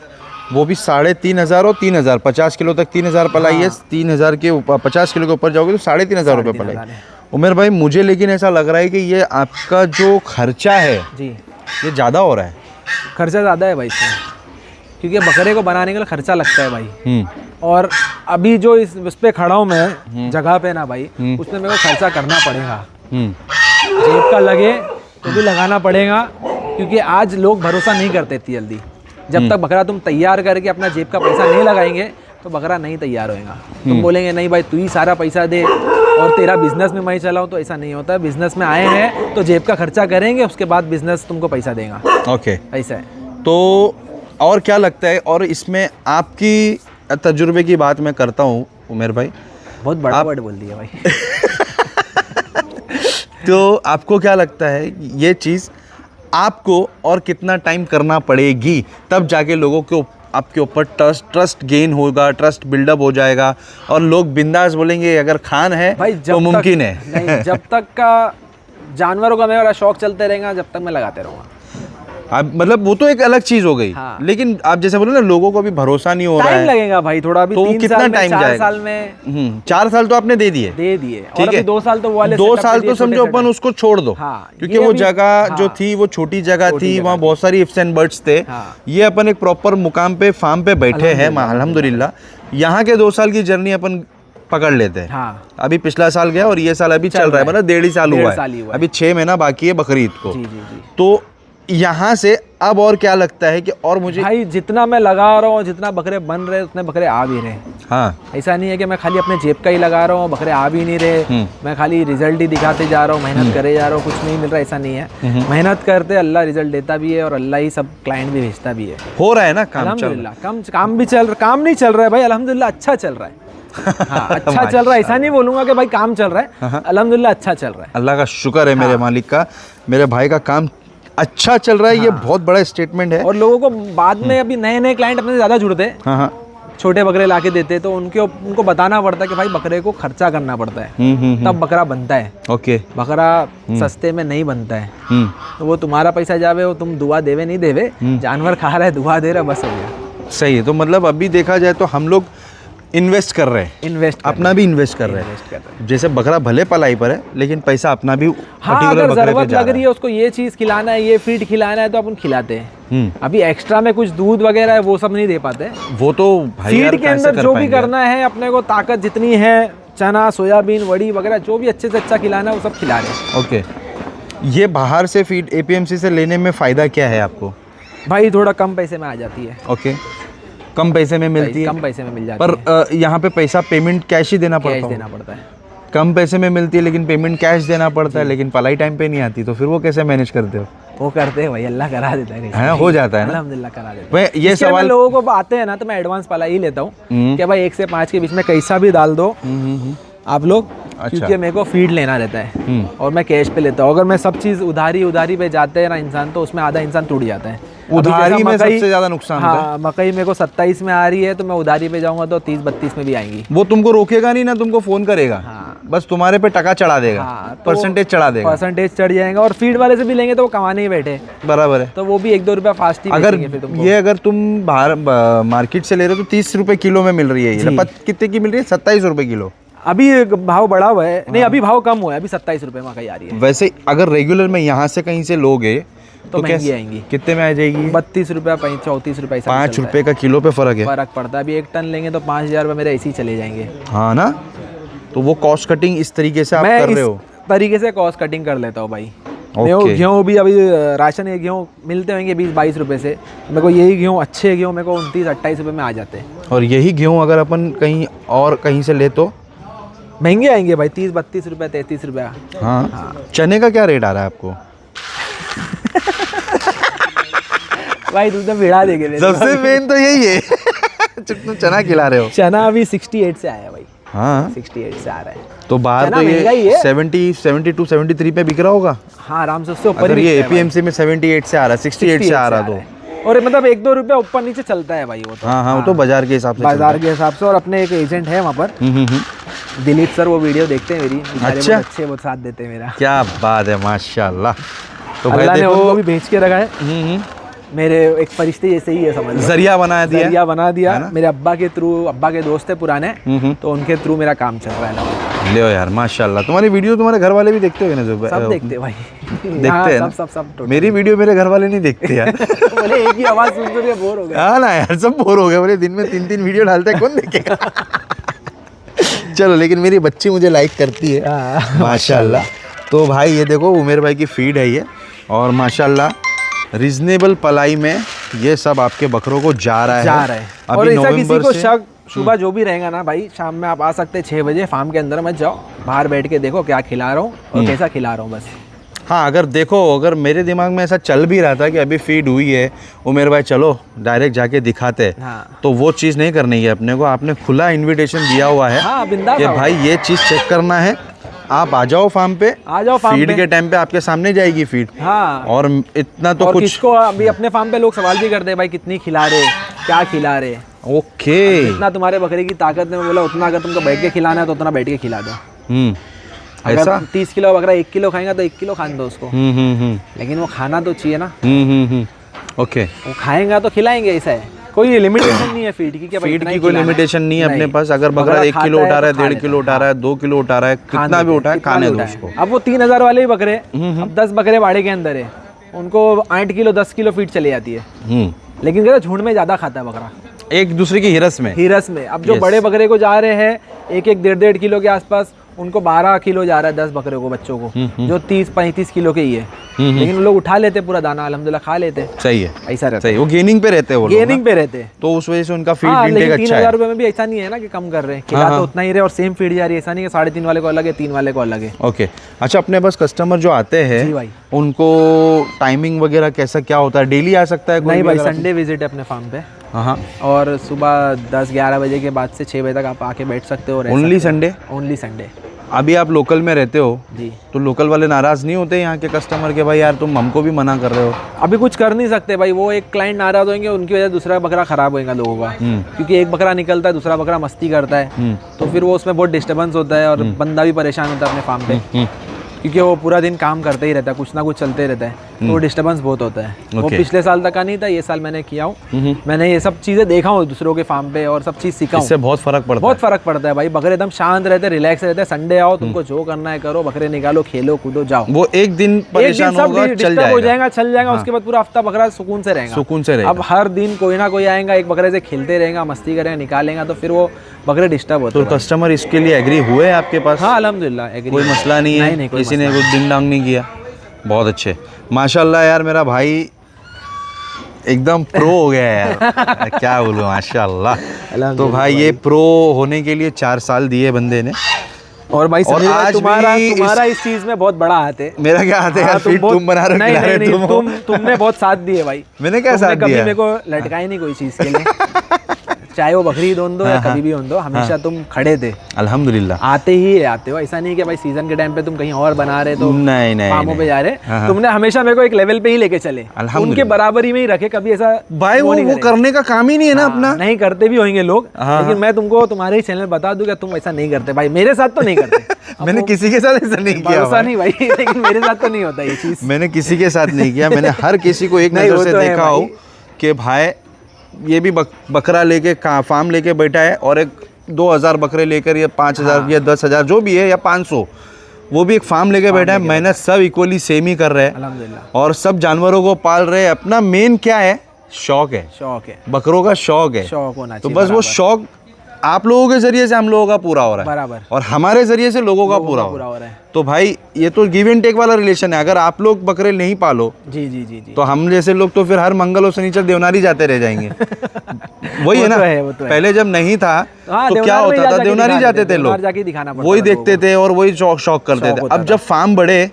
वो भी 3,500 और 3,000, 50 किलो तक 3,000 पलाई है। 3,000 के ऊपर 50 किलो के ऊपर जाओगे तो 3,500 रुपये पलाई। उमेर भाई, मुझे लेकिन ऐसा लग रहा है कि ये आपका जो खर्चा है जी, ये ज़्यादा हो रहा है। खर्चा ज़्यादा है भाई इसमें, क्योंकि बकरे को बनाने के लिए खर्चा लगता है भाई। और अभी जो इस पे खड़ा हूँ मैं जगह पे ना भाई, उसमें मेरे को खर्चा करना पड़ेगा। जेब का लगे तो भी लगाना पड़ेगा, क्योंकि आज लोग भरोसा नहीं करते इतनी जल्दी। जब तक बकरा तुम तैयार करके अपना जेब का पैसा नहीं लगाएंगे तो बकरा नहीं तैयार होएगा। तुम बोलेंगे नहीं भाई तू ही सारा पैसा दे और तेरा बिजनेस में मैं चलाऊँ, तो ऐसा नहीं होता है। बिजनेस में आए हैं तो जेब का खर्चा करेंगे, उसके बाद बिजनेस तुमको पैसा देगा। ओके। ऐसा है। तो और क्या लगता है, और इसमें आपकी तजुर्बे की बात मैं करता हूँ उमेर भाई, बहुत बड़ा वर्ड बोल दिया भाई। तो आपको क्या लगता है ये चीज़ आपको और कितना टाइम करना पड़ेगी तब जाके लोगों को आपके ऊपर ट्रस्ट गेन होगा, ट्रस्ट बिल्डअप हो जाएगा और लोग बिंदास बोलेंगे अगर खान है भाई तो मुमकिन है। नहीं, जब तक का जानवरों का मेरा शौक चलते रहेगा, जब तक मैं लगाते रहूँगा। आप मतलब वो तो एक अलग चीज हो गई। हाँ। लेकिन आप जैसे बोले ना लोगों को अभी भरोसा नहीं हो रहा टाइम है, लगेगा भाई थोड़ा, अभी तो वो 3 कितना साल में, टाइम 4 जाएगा? साल में 4 साल तो आपने दे दिए, और ठीक अभी है। 2 साल तो वो वाले 2 setup साल के तो लिए समझो छोटे अपन setup। उसको छोड़ दो, हाँ, क्योंकि ये वो अभी- जगह जो हाँ। थी वो छोटी जगह छोटी थी, जगह वहाँ थी। बहुत सारी इफ्स एंड बर्ड्स थे। हाँ। ये अपन एक प्रॉपर मुकाम पे फार्म पे बैठे हैं अल्हम्दुलिल्लाह। यहाँ के 2 साल की जर्नी अपन पकड़ लेते हैं। हाँ। अभी पिछला साल गया और ये साल अभी चल रहा है, मतलब 1.5 साल हुआ है, अभी 6 महीना बाकी है बकरीद को। जी जी जी। तो यहाँ से अब और क्या लगता है कि और मुझे भाई जितना मैं लगा रहा हूँ, जितना बकरे बन रहे उतने बकरे आ भी रहे। हाँ ऐसा नहीं है कि मैं खाली अपने जेब का ही लगा रहा हूँ, बकरे आ भी नहीं रहे, मैं खाली रिजल्ट ही दिखाते जा रहा हूँ, मेहनत करे जा रहा हूँ, कुछ नहीं मिल रहा, ऐसा नहीं है। मेहनत करते अल्लाह रिजल्ट देता भी है और अल्लाह ही सब क्लाइंट भी भेजता भी है। हो रहा है ना काम, चल अल्हम्दुलिल्लाह। काम भी चल रहा, काम नहीं चल रहा है भाई, अल्हम्दुलिल्लाह अच्छा चल रहा है। हाँ, अच्छा चल रहा है, ऐसा नहीं बोलूंगा कि भाई काम चल रहा है, अल्हम्दुलिल्लाह अच्छा चल रहा है। अल्लाह का शुक्र है मेरे मालिक का, मेरे भाई का काम अच्छा चल रहा है। ये बहुत बड़ा स्टेटमेंट है। और लोगों को बाद में अभी नए नए क्लाइंट अपने से ज़्यादा जुड़ते हैं, हाँ हाँ। छोटे बकरे लाके देते, तो उनको बताना पड़ता है कि भाई बकरे को खर्चा करना पड़ता है, तब बकरा बनता है। ओके। बकरा सस्ते में नहीं बनता है। हम्म। तो वो तुम्हारा पैसा जावे, वो तुम दुआ देवे नहीं देवे, जानवर खा रहा है दुआ दे रहा, बस हो गया। सही है। तो मतलब अभी देखा जाए तो हम लोग इन्वेस्ट कर रहे हैं, इन्वेस्ट अपना भी इन्वेस्ट कर रहे हैं। जैसे बकरा भले पलाई पर है लेकिन पैसा अपना भी हाँ, पर्टिकुलर अगर बकरे पे जरूरत जा लग रहा रही है उसको, ये चीज़ खिलाना है, ये फीड खिलाना है, तो अपन खिलाते हैं। है। अभी एक्स्ट्रा में कुछ दूध वगैरह है वो सब नहीं दे पाते। वो तो भाई यार फीड के कैसे अंदर कर जो भी पाएंगे? करना है, अपने को ताकत जितनी है, चना सोयाबीन वड़ी वगैरह जो भी अच्छे से अच्छा खिलाना है वो सब खिला रहे हैं। ओके। ये बाहर से फीड एपीएमसी से लेने में फ़ायदा क्या है आपको? भाई थोड़ा कम पैसे में आ जाती है। ओके, कम पैसे में मिलती है, कम पैसे में मिल जाती पर है। यहाँ पे पैसा पेमेंट कैश ही देना कैश पड़ता देना है। पड़ता है। कम पैसे में मिलती है लेकिन पेमेंट कैश देना पड़ता है, लेकिन पलाई टाइम पे नहीं आती, तो फिर वो कैसे मैनेज करते हो? वो करते हैं भाई, अल्लाह करा देता है। हाँ, हो जाता है ना। अल्हम्दुलिल्लाह करा देता है। भाई ये इसके सवाल मैं लोगों को आते हैं ना, तो मैं एडवांस पला ही लेता हूँ कि भाई 1 से 5 के बीच में कैसा भी डाल दो आप लोग, क्योंकि मेरे को फीड लेना रहता है और मैं कैश पे लेता हूँ। अगर मैं सब चीज़ उधारी पे जाते हैं ना इंसान, तो उसमें आधा इंसान टूट जाता है। उधारी में सबसे ज्यादा नुकसान होता है। हाँ, मकई मेरे को 27 में आ रही है, तो मैं उधारी पे जाऊंगा तो 30-32 में भी आएंगी। वो तुमको रोकेगा नहीं ना, तुमको फोन करेगा। हाँ। बस तुम्हारे पे टका चढ़ा देगा। हाँ, तो परसेंटेज चढ़ा देगा। परसेंटेज चढ़ जाएगा, और फीड वाले से भी लेंगे तो वो कमाने ही बैठे, बराबर है। तो वो भी 1-2 रुपया फास्ट ही अगर बेचेंगे फिर तुमको। ये अगर तुम बाहर मार्केट से ले रहे हो तो 30 रुपए किलो में मिल रही है ये। कितने की मिल रही है? 27 रुपए किलो। अभी भाव बढ़ा हुआ है। नहीं, अभी भाव कम हुआ है, अभी 27 रुपये मकई आ रही है। वैसे अगर रेगुलर में यहाँ से कहीं से लोगे तो महंगी आएंगी। कितने में आ जाएगी? 32 रुपया, 34 रुपये, 5 रुपए का किलो पे फर्क है। फर्क पड़ता है। अभी 1 टन लेंगे तो 5000 रुपये मेरे ऐसे ही चले जाएंगे। हाँ ना, तो वो कॉस्ट कटिंग इस तरीके से आप मैं कर इस रहे हो। तरीके से कॉस्ट कटिंग कर लेता हूँ भाई। ओके। गेहूँ भी अभी राशन के गेहूँ मिलते होंगे 20-22 रुपये से, मेरे को यही गेहूँ, अच्छे गेहूँ मेरे को 29-28 रुपये में आ जाते हैं। और यही गेहूँ अगर अपन कहीं और कहीं से ले तो महंगे आएंगे भाई, 30-32 रुपये, 33 रुपया। हाँ। चने का क्या रेट आ रहा है आपको? भाई तुम तो भिड़ा देंगे। सबसे मेन तो यही है। तुम चना खिला रहे हो। चना अभी 68 से आया भाई। हाँ, 68 से आ रहा है। तो बाहर चना तो महंगा ही ये है। 70, 72, 73 पे बिक रहा होगा। हाँ, आराम से उससे ऊपर अगर ही ये बिकता है एपीएमसी में 78 से आ रहा है, 68 से आ रहा तो भाई। और मतलब 1-2 रुपया ऊपर नीचे चलता है भाई वो तो। हाँ हाँ, वो तो बाजार के हिसाब से बाजार के हिसाब से। और अपने एक एजेंट है वहाँ पर, दिलीप सर, वो वीडियो देखते हैं मेरी, बेचारे अच्छा। बहुत अच्छे, वो साथ देते हैं मेरा। क्या बात है, माशाल्लाह। तो भाई अल्लाह ने देखो, उनको भी भेज के रखा है। मेरे एक फरिश्ते जैसे ही है, समझ लो। जरिया बना दिया। जरिया बना दिया मेरे अब्बा के थ्रू। अब्बा के दोस्त है पुराने, तो उनके थ्रू मेरा काम चल रहा है ना। ले यार माशाल्लाह। तुम्हारी वीडियो तुम्हारे घर वाले भी देखते होंगे ना? जो सब देखते हैं भाई। देखते हैं ना? सब total। मेरी वीडियो मेरे घर वाले नहीं देखते यार। बोले एक ही आवाज सुन के बोर हो गए। हाँ ना यार, सब बोर हो गए। बोले दिन में 3-3 वीडियो डालते हैं, कौन देखेगा? चलो, लेकिन मेरी बच्ची मुझे लाइक करती है माशाल्लाह। तो भाई ये देखो, उमेर भाई की फीड है ये, और माशाल्लाह रीजनेबल पलाई में ये सब आपके बकरों को जा रहा है। और अभी ऐसा किसी नवंबर को से शक सुबह जो भी रहेगा ना भाई, शाम में आप आ सकते हैं 6 बजे, फार्म के अंदर मत जाओ, बाहर बैठ के देखो क्या खिला रहा हूँ और कैसा खिला रहा हूँ बस। हाँ, अगर देखो, अगर मेरे दिमाग में ऐसा चल भी रहा था कि अभी फीड हुई है, उमेर भाई चलो डायरेक्ट जाके दिखाते, हाँ। तो वो चीज़ नहीं करनी है अपने को। आपने खुला इन्विटेशन दिया हुआ है। हाँ, बिंदास कि आओ। भाई ये चीज़ चेक करना है, आप आ जाओ फार्म पे। आ जाओ फार्म फीड पे। के टाइम पे आपके सामने जाएगी फीड। हाँ। और इतना तो और कुछ किसको अभी अपने फार्म पे लोग सवाल भी करते हैं भाई कितनी खिला रहे, क्या खिला रहे हैं। ओके। जितना तुम्हारे बकरे की ताकत है, मैं बोला उतना अगर तुमको बैठ के खिलाना है तो उतना बैठ के खिला दो। ऐसा अगर 30 किलो बकरा 1 किलो खाएगा तो 1 किलो खाने दो उसको, लेकिन वो खाना तो चाहिए ना। ओके। वो खाएगा तो खिलाएंगे, ऐसा है। कोई लिमिटेशन नहीं है फीड की, कि भाई फीड इतना की ही कोई खिलाना है। लिमिटेशन नहीं है अपने नहीं। पास। अगर बकरा 1 किलो खाता उठा रहा है, तो खा 1.5 किलो उठा रहा है, 2 किलो उठा रहा है, कितना भी उठाए खाने दो उसको। अब वो 3000 वाले ही बकरे, अब 10 बकरे बाड़े के अंदर है, उनको 8 किलो 10 किलो फीड चली जाती है, लेकिन क्या झुंड में ज्यादा खाता है बकरा, एक दूसरे की हिरस में। अब जो बड़े बकरे को जा रहे हैं 1-1 1.5 किलो के आसपास, उनको 12 किलो जा रहा है 10 बकरे को, बच्चों को, जो 30-35 किलो के ही है, लेकिन वो लोग उठा लेते पूरा दाना, अल्हम्दुलिल्लाह खा लेते। सही है, ऐसा रहता सही। वो गेनिंग पे रहते हैं वो लोग गेनिंग पे रहते हैं, तो उस वजह से उनका फीड हाँ, इंटेक लेकिन अच्छा है। 3000 रुपये में भी ऐसा नहीं है ना कि कम कर रहे हैं, खिला तो उतना ही रहे और सेम फीड जा रही है। ऐसा नहीं है 3.5 वाले को अलग है, 3 वाले को अलग है। ओके। अच्छा, अपने पास कस्टमर जो आते जी हैं भाई। उनको टाइमिंग वगैरह कैसा क्या होता है? डेली आ सकता है कोई नहीं भी भाई, अगर संडे विजिट है अपने फार्म पे, हाँ, और सुबह 10-11 बजे के बाद से 6 बजे तक आप आके बैठ सकते हो। Only Sunday? Only Sunday. अभी आप लोकल में रहते हो जी। तो लोकल वाले नाराज नहीं होते यहाँ के कस्टमर के, भाई यार तुम हमको भी मना कर रहे हो? अभी कुछ कर नहीं सकते भाई, वो एक क्लाइंट नाराज होंगे, उनकी वजह से दूसरा बकरा खराब होएगा लोगों का, क्योंकि एक बकरा निकलता है, दूसरा बकरा मस्ती करता है, तो फिर वो उसमें बहुत डिस्टर्बेंस होता है और बंदा भी परेशान होता है अपने फार्म पे, क्योंकि वो पूरा दिन काम करते ही रहता है, कुछ ना कुछ चलते रहता है, तो वो डिस्टर्बेंस बहुत होता है। वो पिछले साल तक का नहीं था, ये साल मैंने किया हूँ, मैंने ये सब चीज़ें देखा हूँ दूसरों के फार्म पे और सब चीज़ सीखा हूँ। इससे बहुत फर्क पड़ता है। बहुत फर्क पड़ता है भाई, बकरे एकदम शांत रहते हैं, रिलैक्स रहते हैं। संडे आओ, तुमको जो करना है करो, बकरे निकालो, खेलो कूदो, जाओ। वो एक दिन परेशान होगा, चल जाएगा, हो जाएगा, चल जाएगा, उसके बाद पूरा हफ्ता बकरा सुकून से रहेगा। सुकून से रहेगा। अब हर दिन कोई ना कोई आएगा, एक बकरे से खेलते रहेगा, मस्ती करेगा, निकालेगा, तो फिर वो बकरे डिस्टर्ब होते तो हैं। कस्टमर इसके लिए एग्री हुए आपके पास? हाँ अल्हम्दुलिल्लाह एग्री। कोई मसला नहीं है, कोई किसी ने कुछ डिंग डांग नहीं किया। बहुत अच्छे, माशाल्लाह यार, मेरा भाई एकदम प्रो हो गया है यार। क्या बोलूं, माशाल्लाह। तो भाई ये प्रो होने के लिए 4 साल दिए बंदे ने। और भाई और समीर भाई, आज तुम्हारा इस चीज में बहुत बड़ा हाथ है। मेरा क्या हाथ है यार? फीड तुम बना रहे हो, खिला रहे हो तुम। तुमने बहुत साथ दिए भाई। मैंने क्या साथ कभी दिया? मेरे को लटका ही नहीं कोई चीज के लिए, चाहे वो बकरी ईद हो या कभी भी हो, हमेशा तुम खड़े थे। अल्हम्दुलिल्लाह। आते ही आते हो, ऐसा नहीं कि भाई सीजन के टाइम पे तुम कहीं और बना रहे तो नहीं फार्मों पे जा रहे। तुमने हमेशा मेरे को एक लेवल पे ही लेके चले, उनके बराबरी में ही रखे, कभी ऐसा भाई वो करने का काम ही नहीं है ना अपना। नहीं करते भी होंगे लोग, लेकिन मैं तुमको तुम्हारे ही चैनल बता दूं कि तुम ऐसा नहीं करते भाई। मेरे साथ तो नहीं करते। मैंने किसी के साथ ऐसा नहीं किया, भरोसा नहीं भाई, लेकिन मेरे साथ तो नहीं होता ये चीज। मैंने किसी के साथ नहीं किया। मैंने हर किसी को एक नजर से देखा हो कि भाई ये भी बकरा लेके फार्म लेके बैठा है, और एक 2000 बकरे लेकर या 5000 या 10,000 जो भी है या 500, वो भी एक फार्म लेके बैठा है। मेहनत सब इक्वली सेम ही कर रहे हैं अल्हम्दुलिल्लाह, और सब जानवरों को पाल रहे हैं। अपना मेन क्या है? शौक है। शौक है, बकरों का शौक है। शौक होना तो चाहिए। बस वो शौक आप लोगों के जरिए से हम लोगों का पूरा हो रहा है, बराबर, और हमारे जरिए से लोगों का पूरा हो रहा है। तो भाई ये तो गिव एंड टेक वाला रिलेशन है। अगर आप लोग बकरे नहीं पालो जी जी जी जी, तो हम जैसे लोग तो फिर हर मंगल और शनिचर देवनारी जाते रह जाएंगे। वही है ना, पहले जब नहीं था तो क्या होता था, देवनारी जाते थे लोग, वही देखते थे और वही शौक करते थे। अब जब फार्म बढ़े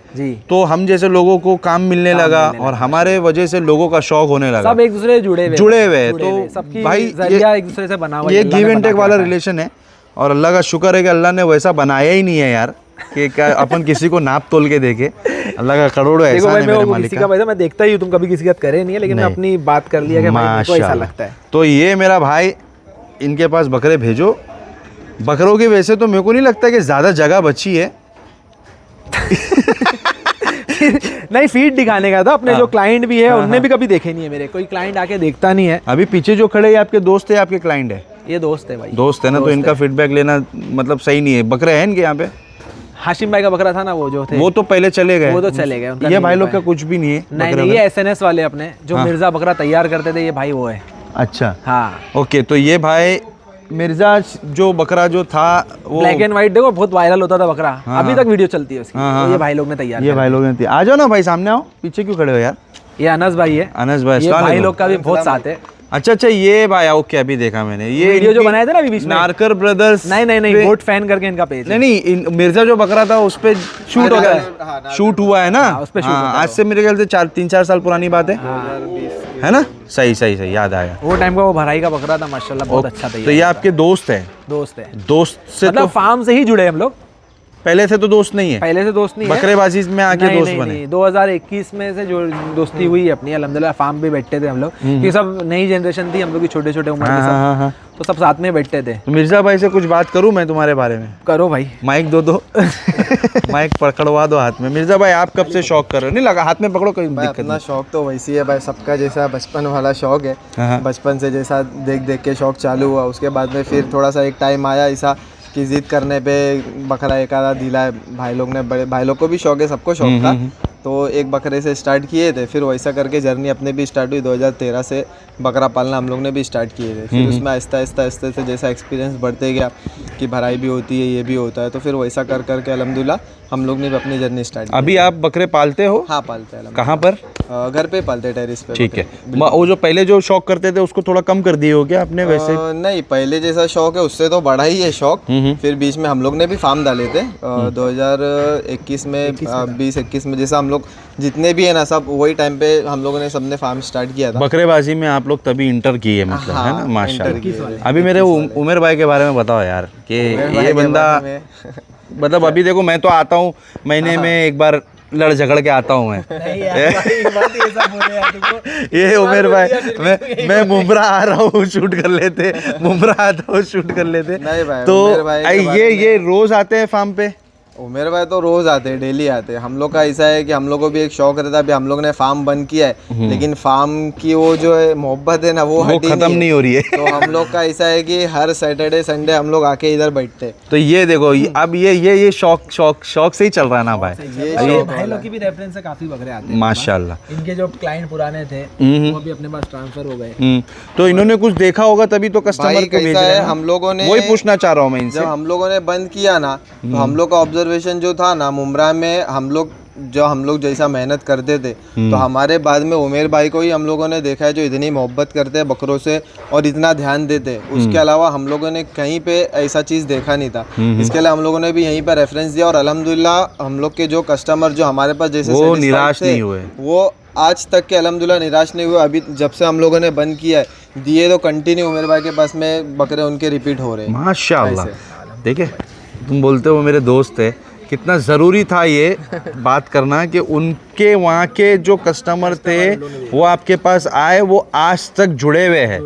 तो हम जैसे लोगों को काम मिलने लगा और हमारे वजह से लोगों का शौक होने लगा, सब एक दूसरे से जुड़े हुए। तो भाई एक दूसरे से बना हुआ ये गिव एंड टेक वाला रिलेशन है, और अल्लाह का शुक्र है कि अल्लाह ने वैसा बनाया ही नहीं है यार कि क्या अपन किसी को नाप तोल के देखे। अल्लाह का करोड़ों एहसान है मेरे मालिक का। मैं देखता ही, तुम कभी किसी का करे नहीं है, लेकिन मैं अपनी बात कर लिया कि भाई को ऐसा लगता है। तो ये मेरा भाई, इनके पास बकरे भेजो। बकरों की वैसे तो मेरे को नहीं लगता कि ज़्यादा जगह बची है। नहीं, फीड दिखाने का था। अपने जो क्लाइंट भी है उनने भी कभी देखे नहीं है मेरे, कोई क्लाइंट आके देखता नहीं है। अभी पीछे जो खड़े हैं आपके दोस्त है, आपके क्लाइंट है? ये दोस्त है भाई, दोस्त है ना, तो इनका फीडबैक लेना मतलब सही नहीं है। बकरे हैं इनके यहाँ पे? हाशिम भाई का बकरा था ना, वो जो थे वो तो पहले चले गए, वो तो चले गए। ये भाई लोग का कुछ भी नहीं है। नहीं, ये एसएनएस वाले अपने जो मिर्जा बकरा तैयार करते थे, ये भाई वो है। अच्छा, हाँ, ओके। तो ये भाई मिर्जा जो बकरा जो था वो ब्लैक एंड व्हाइट, देखो बहुत वायरल होता था बकरा, अभी तक वीडियो चलती है उसकी। तो ये भाई लोग ने तैयार, ये भाई लोग ने। आ जाओ ना भाई, सामने आओ, पीछे क्यों खड़े हो यार? ये अनस भाई है। अनस भाई, ये भाई लोग का भी बहुत साथ है। अच्छा, ये भाई ओके, अभी देखा मैंने ये वीडियो जो बनाए थे ना अभी बीच में, नारकर ब्रदर्स। नहीं, गोट फैन करके इनका पेज है। नहीं, मिर्जा जो बकरा था उस पे शूट हो गया, शूट हुआ है ना, आज से मेरे ख्याल से 3-4 साल पुरानी बात है ना? सही याद आया। वो टाइम का वो भराई का बकरा था, माशाल्लाह बहुत अच्छा था। तो ये आपके दोस्त है? दोस्त है, दोस्त से मतलब फार्म से ही जुड़े हम लोग। पहले से तो दोस्त नहीं है, पहले से दोस्त नहीं है, बकरेबाजी में आके नहीं, दोस्त नहीं, बने। नहीं, 2021 में से जो दोस्ती हुई है अपनी, अल्हम्दुलिल्लाह फार्म पे बैठते थे हम लोग, ये सब नई जनरेशन थी हम लोग की, छोटे छोटे उम्र के सब, हाँ। तो सब साथ में बैठते थे। तो मिर्जा भाई से कुछ बात करूं मैं तुम्हारे बारे में? करो भाई। माइक दो माइक पकड़वा दो हाथ में। मिर्जा भाई आप कब से शौक कर रहे हो? नहीं लगा, हाथ में पकड़ो, कोई दिक्कत अपना नहीं। शौक तो वैसी है भाई, सबका जैसा बचपन वाला शौक है। हाँ। बचपन से जैसा देख देख के शौक चालू हुआ, उसके बाद में फिर थोड़ा सा एक टाइम आया ऐसा कि जिद करने पे बकरा एक आधा दिलाए भाई लोग ने। बड़े भाई लोग को भी शौक है, सबको शौक था, तो एक बकरे से स्टार्ट किए थे। फिर वैसा करके जर्नी अपने भी स्टार्ट हुई। 2013 से बकरा पालना हम लोग ने भी स्टार्ट किए थे। फिर उसमें आहिस्ता आहिस्ता से जैसा एक्सपीरियंस बढ़ते गया कि भराई भी होती है, ये भी होता है, तो फिर वैसा कर करके अल्हम्दुलिल्लाह हम लोग ने भी अपनी जर्नी स्टार्ट की। अभी आप बकरे पालते हो? हाँ पालते हैं, कहाँ पर? घर पे पालते हैं, टेरिस पे। ठीक है। वो जो पहले जो शौक करते थे उसको थोड़ा कम कर दिए हो क्या आपने वैसे? नहीं, पहले जैसा शौक है उससे तो बड़ा ही है शौक। फिर बीच में हम लोग ने भी फार्म डाले थे 2021 में, 20-21 में, जैसा हम लोग जितने भी है ना सब वही टाइम पे हम लोगों ने सबने फार्म स्टार्ट किया था। बकरेबाजी में आप लोग तभी इंटर किए मतलब, है ना? माशाल्लाह। अभी मेरे उमेर भाई के बारे में बताओ यार, कि ये बंदा मतलब अभी देखो मैं तो आता हूँ महीने में एक बार लड़ झगड़ के आता हूँ मैं। ये उमेर भाई, मैं मुमरा आ रहा हूँ शूट कर लेते, मुमरा आता हूँ शूट कर लेते। नहीं भाई, तो उमेर भाई के बारे ये रोज आते हैं फार्म पे? उमेर भाई तो रोज आते हैं, डेली आते हैं। हम लोग का ऐसा है कि हम लोग को भी एक शौक रहता है। अभी हम लोग ने फार्म बंद किया है, लेकिन फार्म की वो जो है मोहब्बत है ना, वो हटी खत्म नहीं हो रही है। तो हम लोग का ऐसा है कि हर सैटरडे संडे हम लोग आके इधर बैठते हैं। तो ये देखो अब ये शौक से ही चल रहा है ना भाई? ये भाई लोग की भी रेफरेंस से काफी बकरे आते हैं माशाल्लाह। इनके जो क्लाइंट पुराने थे वो भी अपने पास ट्रांसफर हो गए। तो इन्होंने कुछ देखा होगा तभी तो कस्टमर को भेज रहे हैं। हम लोगों ने वही पूछना चाह रहा हूँ मैं इनसे। जब हम लोगों ने बंद किया ना, तो हम लोग का ऑब्जर्वेशन जो था ना, मुमरा में हम लोग जैसा मेहनत करते थे, तो हमारे बाद में उमेर भाई को ही हम लोगों ने देखा है जो इतनी मोहब्बत करते हैं बकरों से और इतना ध्यान देते हैं। उसके अलावा हम लोगों ने कहीं पे ऐसा चीज़ देखा नहीं था। इसके लिए हम लोगों ने भी यहीं पर रेफरेंस दिया और अल्हम्दुलिल्लाह हम लोग के जो कस्टमर जो हमारे पास जैसे वो निराश नहीं हुए, वो आज तक के अल्हम्दुलिल्लाह निराश नहीं हुए। अभी जब से हम लोगों ने बंद किया है दिए, तो कंटिन्यू उमेर भाई के पास में बकरे उनके रिपीट हो रहे हैं माशाल्लाह। देखिए तुम बोलते हो मेरे दोस्त है, कितना ज़रूरी था ये बात करना कि उनके वहाँ के जो कस्टमर थे वो आपके पास आए, वो आज तक जुड़े हुए हैं।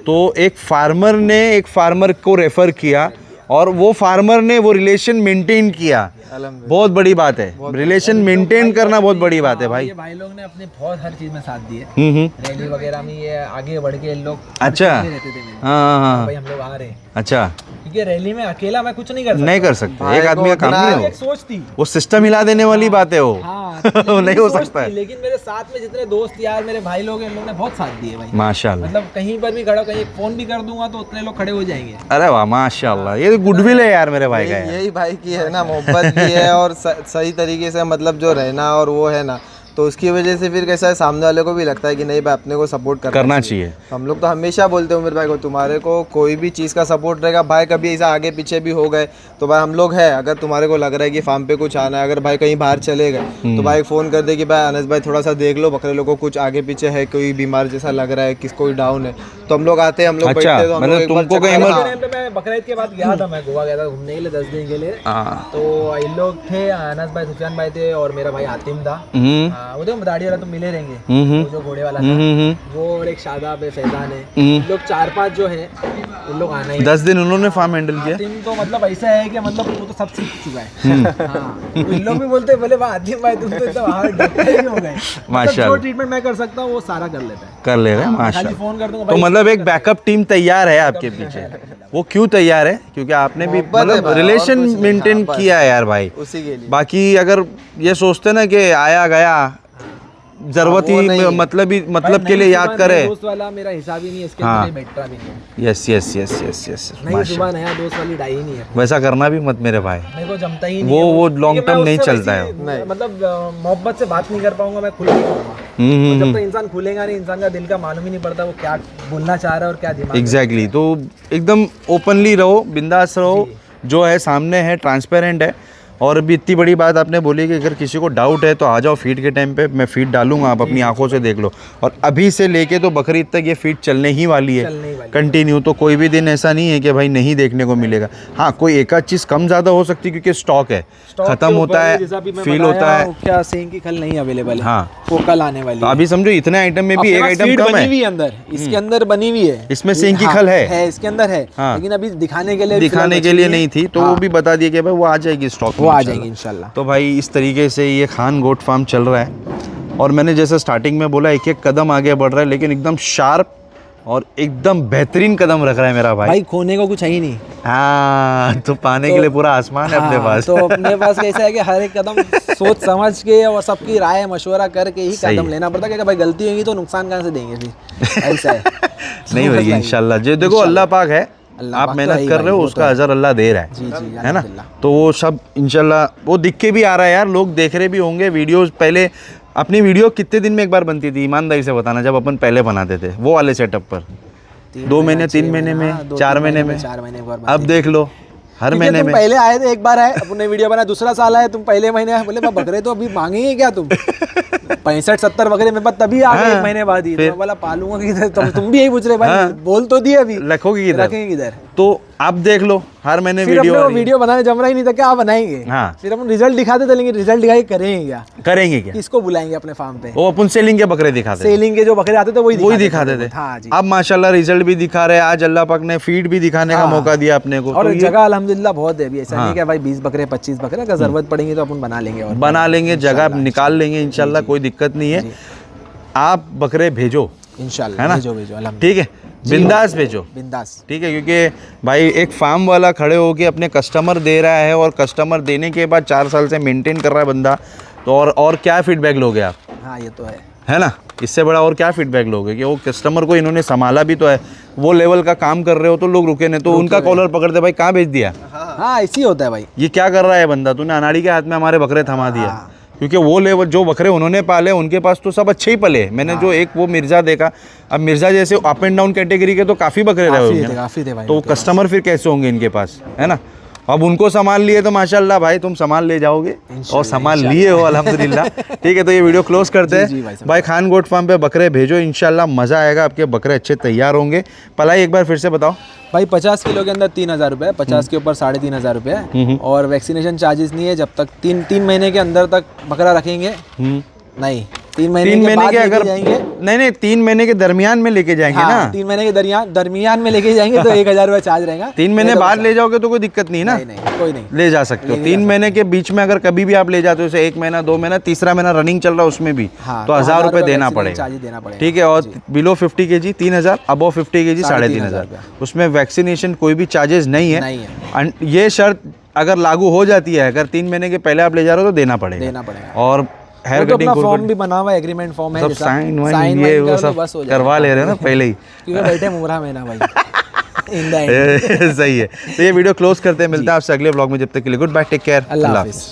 तो एक फार्मर को रेफ़र किया और वो फार्मर ने वो रिलेशन मेंटेन किया, बहुत बड़ी बात है। रिलेशन मेंटेन करना बहुत बड़ी बात है भाई। ये भाई लोग ने अपने बहुत हर चीज में साथ दिए, रैली वगैरह में ये आगे बढ़ के लोग अच्छा, रहते थे मेरे। हाँ भाई हम लोग आ रहे हैं, अच्छा, क्योंकि रैली में अकेला मैं कुछ नहीं कर सकता। नहीं कर सकते, एक आदमी का काम नहीं है एक सोच थी, वो सिस्टम हिला देने वाली बात है वो। हाँ, वो नहीं हो सोच सकता थी, है। लेकिन मेरे साथ में जितने दोस्त यार मेरे भाई लोग हैं, इन लोगों ने बहुत साथ दिए भाई। माशाल्लाह, मतलब कहीं पर भी खड़ा, कहीं फोन भी कर दूंगा तो उतने लोग खड़े हो जाएंगे। अरे वाह माशाल्लाह, ये तो गुडविल है यार मेरे भाई का यार। यही भाई की है ना, मोहब्बत भी है और सही तरीके से मतलब जो रहना और वो है ना, तो उसकी वजह से फिर कैसा है, सामने वाले को भी लगता है कि नहीं भाई अपने को सपोर्ट करना चाहिए। हम लोग तो हमेशा बोलते हैं उमेर भाई को, तुम्हारे को कोई भी चीज़ का सपोर्ट रहेगा भाई, कभी ऐसा आगे पीछे भी हो गए तो भाई हम लोग है। अगर तुम्हारे को लग रहा है कि फार्म पे कुछ आना है, अगर भाई कहीं बाहर चले गए तो भाई फ़ोन कर दे कि भाई अनस भाई थोड़ा सा देख लो बकरे लोगों को कुछ आगे पीछे है, कोई बीमार जैसा लग रहा है, किस कोई डाउन है, तो हम लोग आते हैं, हम लोग बैठते हैं। तो हम लोग एक बार तुमको कहीं मैं बकरीद के बाद गया था, मैं गोवा गया था घूमने के लिए 10 दिन के लिए। तो इन लोग थे, अनस भाई, सुफियान भाई थे और मेरा भाई आतिम था। वो तो दाढ़ी वाला तो मिले रहेंगे, वो जो घोड़े वाला था वो, और एक शादाब है, फैजान है, लोग 4-5 जो है उन लोग आना ही। 10 दिन उन्होंने फार्म हैंडल किया। आतिम तो मतलब ऐसा है कि मतलब वो तो सब सीख चुका है। हाँ, तो इन लोग भी बोलते बोले भाई आतिम भाई तुम तो एकदम हार्ड डॉक्टर ही हो गए। मतलब जो ट्रीटमेंट मैं कर सकता हूँ वो सारा कर लेता है, कर ले रहे हैं खाली माशाल्लाह। फोन कर दूंगा तो मतलब एक बैकअप टीम तैयार है आपके पीछे। वो क्यों तैयार है? क्योंकि आपने भी मतलब रिलेशन मेंटेन किया है यार भाई, उसी के लिए। बाकी अगर ये सोचते ना कि आया गया जरूरत ही मतलब के लिए याद करे। दोस्त वाला मेरा हिसाब ही नहीं है, इसके लिए बैठता भी नहीं। Yes yes yes yes yes, नहीं सुबह नया दोस्त वाली डाई नहीं है, वैसा करना भी मत मेरे भाई, मेरे को जमता ही नहीं। वो लॉन्ग टर्म नहीं चलता है। मतलब मोहब्बत से बात नहीं कर पाऊंगा मैं, खुल नहीं पाऊंगा। जब तक इंसान खुलेगा नहीं, इंसान का दिल का मालूम ही नहीं पड़ता वो क्या बोलना चाह रहा है और क्या दिमाग। एग्जैक्टली, तो एकदम ओपनली रहो, बिंदास रहो, जो है सामने है ट्रांसपेरेंट है। और भी इतनी बड़ी बात आपने बोली कि अगर किसी को डाउट है तो आ जाओ फीड के टाइम पे, मैं फीड डालूंगा, आप अपनी आंखों से देख लो। और अभी से लेके तो बकरीद तक ये फीड चलने ही वाली है कंटिन्यू, तो कोई भी दिन ऐसा नहीं है कि भाई नहीं देखने को मिलेगा। हाँ, कोई एक आध चीज़ कम ज़्यादा हो सकती है क्योंकि स्टॉक है, ख़त्म होता है, फील होता है। क्या सींग की खल नहीं अवेलेबल है, हाँ, वो कल आने वाली तो अभी समझो इतने आइटम में भी एक आइटम कम है। अंदर इसके अंदर बनी हुई है, इसमें सींग की खल है इसके अंदर है, लेकिन अभी दिखाने के लिए नहीं थी, तो वो भी बता दिया कि भाई वो आ जाएगी स्टॉक, वो आ जाएगी इंशाल्लाह। तो भाई इस तरीके से ये खान गोट फार्म चल रहा है। और मैंने जैसे स्टार्टिंग में बोला एक एक कदम आगे बढ़ रहा है, लेकिन एकदम शार्प और एकदम बेहतरीन कदम रख रहा है मेरा भाई। खोने को कुछ है ही नहीं। हाँ, तो पाने के लिए पूरा आसमान है अपने पास। तो अपने पास कैसा है कि हर एक कदम सोच समझ के और सबकी राय मशवरा करके ही कदम लेना पड़ता है, कि भाई गलती होगी तो नुकसान कहाँ से देंगे फिर, ऐसा है। नहीं होगी इंशाल्लाह। जो देखो अल्लाह पाक है, आप मेहनत कर रहे हो, उसका अजर अल्लाह दे रहा है, जी है ना। तो वो सब इंशाल्लाह वो दिख के भी आ रहा है यार, लोग देख रहे भी होंगे वीडियोस। पहले अपनी वीडियो कितने दिन में एक बार बनती थी, ईमानदारी से बताना, जब अपन पहले बनाते थे वो वाले सेटअप पर? 2 महीने, 3 महीने में, 4 महीने में। 4 महीने अब देख लो हर महीने में। पहले आए थे, एक बार आए, अपने वीडियो बनाया, दूसरा साल आए, तुम पहले महीने आए, बोले बकरे तो अभी मांगेंगे क्या तुम? 65-70 बकरे मेरे पास तभी आ गए, एक महीने बाद ही। मैं बोला पालूंगा किधर? तुम भी यही पूछ रहे भाई, बोल तो दिए, अभी रखोगे किधर? रखेंगे किधर? तो आप देख लो हर महीने वीडियो बनाने जम रहा ही नहीं था, क्या बनाएंगे? हाँ, फिर अपन रिजल्ट दिखाते थे, लेकिन रिजल्ट दिखाई करेंगे क्या? किसको बुलाएंगे अपने फार्म पे? वो अपन सेलिंग के बकरे दिखाते, सेलिंग के जो बकरे आते थे वही दिखाते थे। हाँ जी। अब माशाल्लाह रिजल्ट भी दिखा रहे हैं, आज अल्लाह पाक ने फीड भी दिखाने का मौका दिया अपने को। और जगह अल्हम्दुलिल्लाह बहुत है अभी, ऐसा नहीं कि भाई 20 बकरे 25 बकरे, अगर जरूरत पड़ेगी तो अपन बना लेंगे, और बना लेंगे, जगह निकाल लेंगे इंशाल्लाह, कोई दिक्कत नहीं है। आप बकरे भेजो इंशाल्लाह, है ना, भेजो अल्हम्दुलिल्लाह, ठीक है, बिंदास भेजो, बिंदास, ठीक है। क्योंकि भाई एक फार्म वाला खड़े होके अपने कस्टमर दे रहा है, और कस्टमर देने के बाद 4 साल से मेंटेन कर रहा है बंदा, तो और क्या फीडबैक लोगे आप? हाँ ये तो है ना, इससे बड़ा और क्या फीडबैक लोगे कि वो कस्टमर को इन्होंने संभाला भी तो है, वो लेवल का काम कर रहे हो तो लोग रुके नहीं, तो उनका कॉलर पकड़ते भाई कहाँ भेज दिया। हाँ ऐसी होता है भाई, ये क्या कर रहा है बंदा, तूने अनाड़ी के हाथ में हमारे बकरे थमा दिया। क्योंकि वो लेवल जो बकरे उन्होंने पाले उनके पास तो सब अच्छे ही पले। मैंने जो एक वो मिर्ज़ा देखा, अब मिर्ज़ा जैसे अप एंड डाउन कैटेगरी के तो काफ़ी बकरे रहे होंगे, तो कस्टमर फिर कैसे होंगे इनके पास, है ना। अब उनको संभाल लिए तो माशाल्लाह भाई तुम संभाल ले जाओगे, और संभाल लिए हो अल्हम्दुलिल्लाह। ठीक है, तो ये वीडियो क्लोज करते हैं भाई। खान गोट फार्म पे बकरे भेजो, इंशाल्लाह मज़ा आएगा, आपके बकरे अच्छे तैयार होंगे। पलाई एक बार फिर से बताओ भाई। 50 किलो के अंदर 3,000 रुपये, 50 के ऊपर 3,500 रुपये, और वैक्सीनेशन चार्जेस नहीं है जब तक 3 महीने के अंदर तक बकरा रखेंगे। नहीं, 3 महीने के अगर नहीं 3 महीने के दरमियान में लेके जाएंगे ना, 3 महीने के दरमियान में लेके जाएंगे तो 1,000 रुपये चार्ज रहेगा। 3 महीने बाद ले जाओगे तो कोई दिक्कत नहीं ना, कोई नहीं, ले जा सकते हो। 3 महीने के बीच में अगर कभी भी आप ले जाते हो, जैसे 1 महीना 2 महीना, तीसरा महीना रनिंग चल रहा है उसमें भी, तो 1,000 रुपये देना पड़ेगा, ठीक है। और बिलो 50 kg 3,000, अबव 50 kg 3,500, उसमें वैक्सीनेशन कोई भी चार्जेस नहीं है। ये शर्त अगर लागू हो जाती है, अगर 3 महीने के पहले आप ले जा रहे हो तो देना पड़ेगा। और हेयर कटिंग फॉर्म भी बना हुआ है, एग्रीमेंट फॉर्म है, सब साइन ये वो सब करवा ले रहे हो ना पहले ही, क्योंकि बैठे मुमरा में ना भाई। सही है, तो ये वीडियो क्लोज करते हैं, मिलते हैं आपसे अगले व्लॉग में, जब तक के लिए गुड बाय, टेक केयर, अल्लाह हाफिज़।